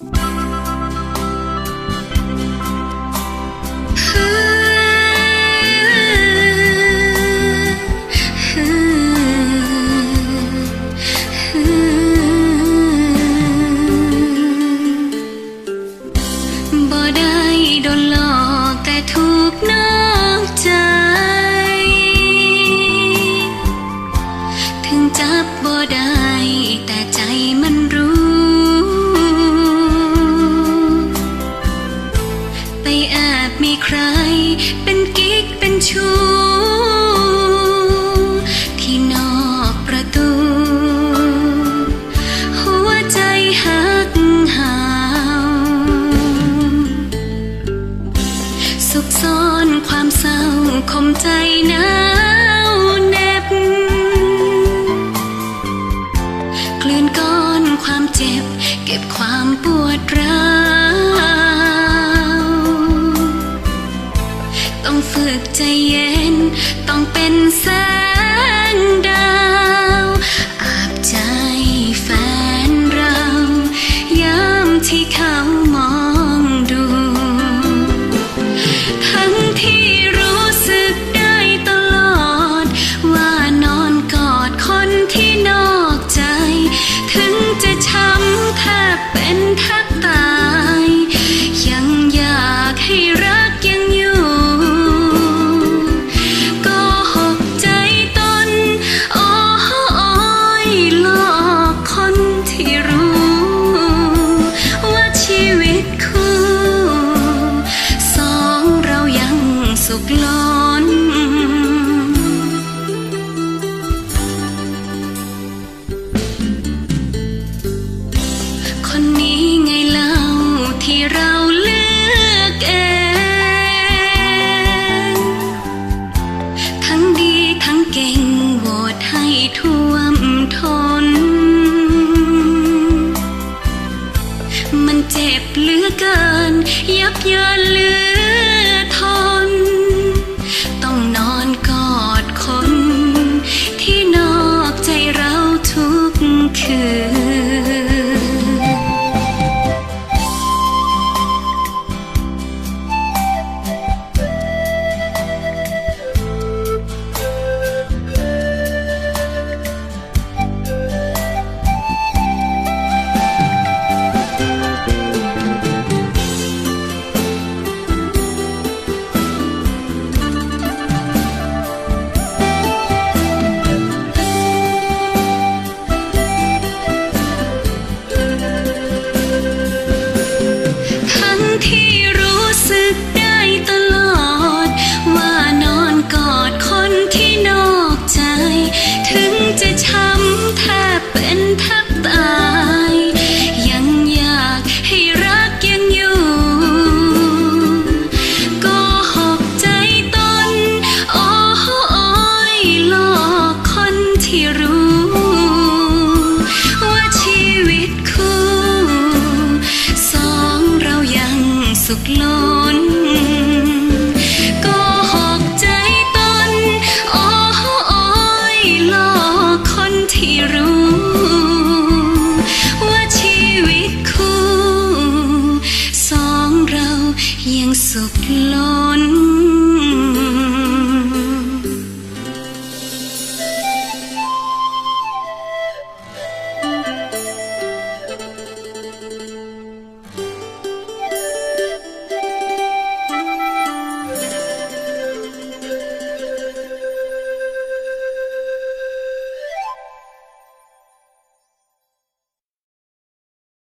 บ่ได้โดนหลอกแต่ถูกนอกใจถึงจับบ่ได้แต่ใจมันรู้ไปแอบมีใครเป็นกิ๊กเป็นชู้ที่นอกประตูหัวใจหักหาวซุกซ่อนความเศร้าคมใจหนาวเหน็บกลืนก้อนความเจ็บเก็บความปวดร้าวต้องฝึกใจเย็นต้องเป็นแสงดาวอาบใจแฟนเรายามที่เขามองดูทั้งที่รู้สึกได้ตลอดว่านอนกอดคนที่นอกใจถึงจะช้ำแทบเป็นแทบตายยังอยากให้รักยังอยู่ก็หกใจตนอ้อยหลอกคนที่รู้ว่าชีวิตคู่สองเรายังสุขล้นคนนี้ไงเล่าที่เราเลือกเองทั้งดีทั้งเก่งโหวตให้ท่วมท้นมันเจ็บเหลือเกินยับเยินเหลือทนต้องนอนกอดคนที่นอกใจเราทุกคืนทั้งที่รู้สึกได้ตลอดว่านอนกอดคนที่นอกใจถึงจะช้ำแทบเป็นแทบตายยังอยากให้รักยังอยู่ก็หกใจตนอ้อยหลอกคนที่รู้ว่าชีวิตคู่สองเรายังสุขล้นก็หกใจตนอ้อยหลอกคนที่รู้